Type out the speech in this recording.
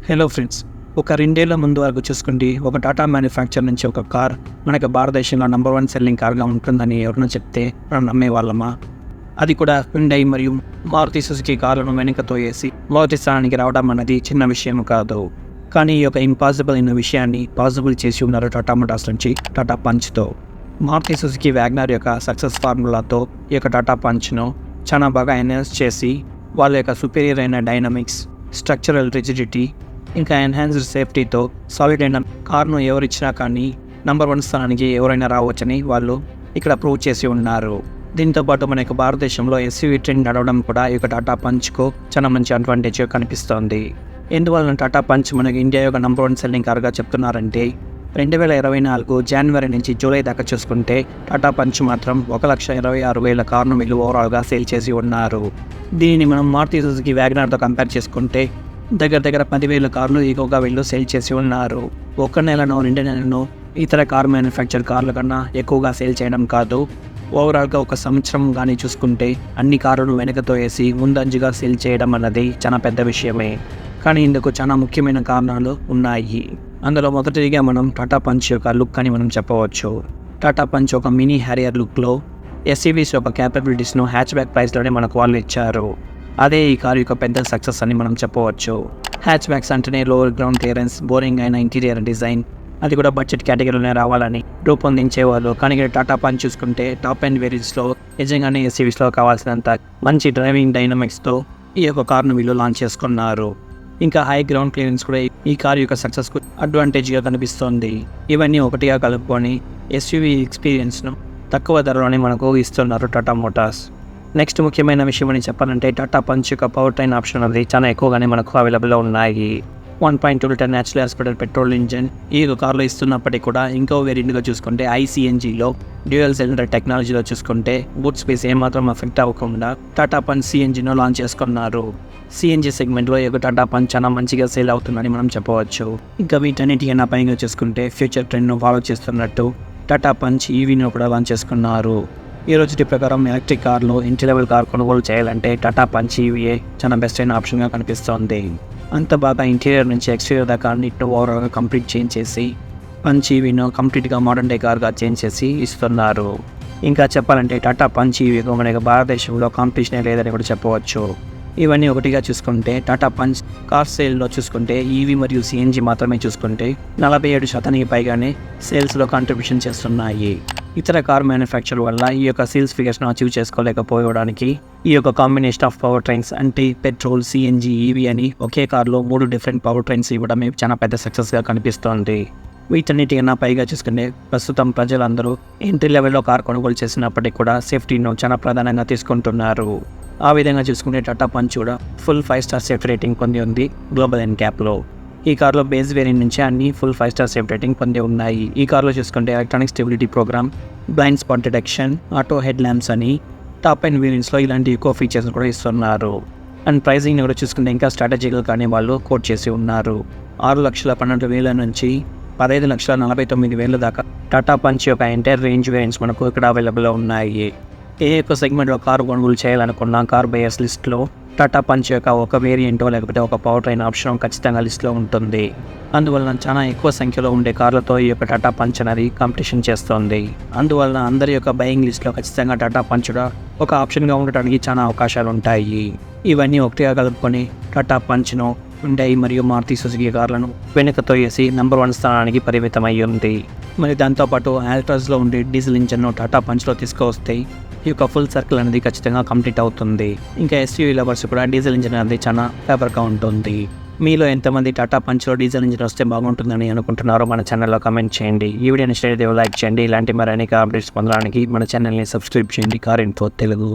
Hello friends, ఒక 2 ఏళ్ల ముందు వరకు చూసుకుంటే ఒక టాటా మ్యానుఫ్యాక్చర్ నుంచి ఒక కార్ మనకి భారతదేశంలో నెంబర్ 1 సెల్లింగ్ కార్గా ఉంటుందని ఎవరైనా చెప్తే మనం నమ్మేవాళ్ళమా? అది కూడా హ్యుండై మరియు మారుతి సుజుకి కార్లను వెనుకతో వేసి మొదటి స్థానానికి రావడం అన్నది చిన్న విషయం కాదు. కానీ ఈ యొక్క ఇంపాసిబుల్ అయిన విషయాన్ని పాసిబుల్ చేసి ఉన్నారు టాటా మోటార్స్ నుంచి టాటా పంచ్తో. మారుతి సుజుకి వ్యాగనర్ యొక్క సక్సెస్ ఫార్ములాతో ఈ యొక్క టాటా పంచ్ను చాలా బాగా ఎన్హాన్స్ చేసి వాళ్ళ యొక్క సుపీరియర్ అయిన డైనమిక్స్, స్ట్రక్చరల్ రిజిడిటీ, ఇంకా ఎన్హాన్స్డ్ సేఫ్టీతో సాలిడ్ అయిన కార్ను ఎవరిచ్చినా కానీ నెంబర్ 1 స్థానానికి ఎవరైనా రావచ్చని వాళ్ళు ఇక్కడ ప్రూవ్ చేసి ఉన్నారు. దీంతోపాటు మన యొక్క భారతదేశంలో ఎస్యూవీ ట్రెండ్ నడవడం కూడా ఈ యొక్క టాటా పంచ్కు చాలా మంచి అడ్వాంటేజ్ కనిపిస్తోంది. ఎందువలన టాటా పంచ్ మనకి ఇండియా యొక్క నెంబర్ 1 సెల్లింగ్ కార్గా చెప్తున్నారంటే 2024 జనవరి నుంచి జూలై దాకా చూసుకుంటే టాటా పంచ్ మాత్రం 1,26,000 కార్ను వీళ్ళు ఓవరాల్గా సేల్ చేసి ఉన్నారు. దీనిని మనం మారుతి సుజుకి వ్యాగనర్తో కంపేర్ చేసుకుంటే దగ్గర 10,000 కార్లు ఎక్కువగా వీళ్ళు సేల్ చేసి ఉన్నారు. 1 నెలను 2 నెలను ఇతర కార్ మ్యానుఫ్యాక్చర్ కార్ల కన్నా ఎక్కువగా సేల్ చేయడం కాదు, ఓవరాల్గా ఒక సంవత్సరం కానీ చూసుకుంటే అన్ని కార్లను వెనకతో వేసి ముందంజుగా సేల్ చేయడం అన్నది చాలా పెద్ద విషయమే. కానీ ఇందుకు చాలా ముఖ్యమైన కారణాలు ఉన్నాయి. అందులో మొదటిగా మనం టాటా పంచ్ యొక్క లుక్ అని మనం చెప్పవచ్చు. టాటా పంచ్ ఒక మినీ హ్యారియర్ లుక్లో ఎస్యూవీస్ యొక్క క్యాపబిలిటీస్ను హ్యాచ్ బ్యాక్ ప్రైస్లోనే మనకు వాళ్ళు ఇచ్చారు. అదే ఈ కారు యొక్క పెద్ద సక్సెస్ అని మనం చెప్పవచ్చు. హ్యాచ్ బ్యాక్స్ అంటేనే లోవర్ గ్రౌండ్ క్లియరెన్స్, బోరింగ్ అయిన ఇంటీరియర్ డిజైన్, అది కూడా బడ్జెట్ కేటగిరీలోనే రావాలని రూపొందించేవాళ్ళు. కానీ ఇక్కడ టాటా పంచ్ చూసుకుంటే టాప్ అండ్ వేరియన్స్లో నిజంగానే ఎస్యూవీస్లో కావాల్సినంత మంచి డ్రైవింగ్ డైనమిక్స్తో ఈ యొక్క కార్ను వీళ్ళు లాంచ్ చేసుకున్నారు. ఇంకా హై గ్రౌండ్ క్లియరెన్స్ కూడా ఈ కారు యొక్క సక్సెస్కు అడ్వాంటేజ్గా కనిపిస్తోంది. ఇవన్నీ ఒకటిగా కలుపుకొని ఎస్యూవీ ఎక్స్పీరియన్స్ను తక్కువ ధరలోనే మనకు ఇస్తున్నారు టాటా మోటార్స్. నెక్స్ట్ ముఖ్యమైన విషయం అని చెప్పాలంటే టాటా పంచ్ యొక్క పవర్ ట్రైన్ ఆప్షన్ అనేది చాలా ఎక్కువగానే మనకు అవైలబుల్లో ఉన్నాయి. 1.2 litre natural aspirated petrol engine ఈ కార్లో ఇస్తున్నప్పటికీ కూడా ఇంకో వేరియంట్గా చూసుకుంటే ఐసీఎన్జీలో డ్యూయల్ సిలిండర్ టెక్నాలజీలో చూసుకుంటే బూట్ స్పేస్ ఏమాత్రం ఎఫెక్ట్ అవ్వకుండా టాటా పంచ్ సిఎన్జీను లాంచ్ చేసుకున్నారు. సిఎన్జీ సెగ్మెంట్లో ఈ టాటా పంచ్ చాలా మంచిగా సేల్ అవుతుందని మనం చెప్పవచ్చు. ఇంకా వీటన్నిటికైనా పైగా చూసుకుంటే ఫ్యూచర్ ట్రెండ్ను ఫాలో చేస్తున్నట్టు టాటా పంచ్ ఈవీను కూడా లాంచ్ చేసుకున్నారు. ఈ రోజుటి ప్రకారం ఎలక్ట్రిక్ కార్లో ఎంట్రీ లెవెల్ కార్ కొనుగోలు చేయాలంటే టాటా పంచ్ ఈవీఏ చాలా బెస్ట్ అయిన ఆప్షన్గా కనిపిస్తోంది. అంత బాగా ఇంటీరియర్ నుంచి ఎక్స్టీరియర్ దాకా అన్నిటిని ఓవరాల్గా కంప్లీట్ చేంజ్ చేసి పంచ్ ఈవీను కంప్లీట్గా మోడర్న్ డే కార్గా చేంజ్ చేసి ఇస్తున్నారు. ఇంకా చెప్పాలంటే టాటా పంచ్ ఈవీకు మనకి భారతదేశంలో కాంపిటీషనే లేదని కూడా చెప్పవచ్చు. ఇవన్నీ ఒకటిగా చూసుకుంటే టాటా పంచ్ కార్ సేల్లో చూసుకుంటే ఈవీ మరియు సిఎన్జీ మాత్రమే చూసుకుంటే 47% పైగానే సేల్స్లో కాంట్రిబ్యూషన్ చేస్తున్నాయి. ఇతర కార్ మ్యానుఫ్యాక్చర్ వల్ల ఈ యొక్క సేల్స్ ఫిగర్స్ను అచీవ్ చేసుకోలేకపోవడానికి ఈ యొక్క కాంబినేషన్ ఆఫ్ పవర్ ట్రైన్స్ అంటే పెట్రోల్, సిఎన్జీ, ఈవీ అని ఒకే కార్లో 3 డిఫరెంట్ పవర్ ట్రైన్స్ ఇవ్వడమే చాలా పెద్ద సక్సెస్గా కనిపిస్తోంది. వీటన్నిటికన్నా పైగా చూసుకుంటే ప్రస్తుతం ప్రజలందరూ ఎంట్రీ లెవెల్లో కార్ కొనుగోలు చేసినప్పటికీ కూడా సేఫ్టీను చాలా ప్రధానంగా తీసుకుంటున్నారు. ఆ విధంగా చూసుకుంటే టాటా పంచ్ కూడా ఫుల్ 5 స్టార్ సేఫ్టీ రేటింగ్ పొంది ఉంది గ్లోబల్ ఎన్క్యాప్లో. ఈ కార్లో బేస్ వేరియంట్ నుంచి అన్ని ఫుల్ 5 స్టార్ సేఫ్టీ రేటింగ్ పొంది ఉన్నాయి. ఈ కార్లో చూసుకుంటే electronic stability program, blind spot detection, auto head lamps అని టాప్ అండ్ వేరియంట్స్లో ఇలాంటి ఎక్కువ ఫీచర్స్ కూడా ఇస్తున్నారు. అండ్ ప్రైజింగ్ని కూడా చూసుకుంటే ఇంకా స్ట్రాటజికల్ కానీ వాళ్ళు కోట్ చేసి ఉన్నారు. 6,12,000 నుంచి 15,49,000 దాకా టాటా పంచ్ యొక్క ఎంటైర్ రేంజ్ వేరియంట్స్ మనకు ఇక్కడ అవైలబుల్లో ఉన్నాయి. ఏ యొక్క సెగ్మెంట్లో కారు కొనుగోలు చేయాలనుకున్న కార్ బయర్స్ లిస్ట్లో టాటా పంచ్ యొక్క ఒక వేరియంటో లేకపోతే ఒక పవర్ ట్రైన్ ఆప్షన్ ఖచ్చితంగా లిస్ట్లో ఉంటుంది. అందువలన చాలా ఎక్కువ సంఖ్యలో ఉండే కార్లతో ఈ యొక్క టాటా పంచ్ అనేది కాంపిటీషన్ చేస్తుంది. అందువలన అందరి యొక్క బయింగ్ లిస్ట్లో ఖచ్చితంగా టాటా పంచ్ ఒక ఆప్షన్గా ఉండటానికి చాలా అవకాశాలు ఉంటాయి. ఇవన్నీ ఒకటిగా కలుపుకొని టాటా పంచ్ను హ్యుండై మరియు మారుతి సుజుకి కార్లను వెనుకతో వేసి నెంబర్ 1 స్థానానికి పరిమితమై ఉంది. మరి దాంతోపాటు ఆల్ట్రాస్లో ఉండే డీజిల్ ఇంజన్ను టాటా పంచ్లో తీసుకువస్తే ఈ యొక్క ఫుల్ సర్కిల్ అనేది ఖచ్చితంగా కంప్లీట్ అవుతుంది. ఇంకా ఎస్యూవీ లవర్స్ కూడా డీజిల్ ఇంజన్ అనేది చాలా ఫేవర్గా ఉంటుంది. మీలో ఎంతమంది టాటా పంచ్లో డీజిల్ ఇంజన్ వస్తే బాగుంటుందని అనుకుంటున్నారో మన ఛానల్లో కమెంట్ చేయండి. ఈ వీడియోని లైక్ చేయండి. ఇలాంటి మరి అనేక అప్డేట్స్ పొందడానికి మన ఛానల్ని సబ్స్క్రైబ్ చేయండి. Car info Telugu.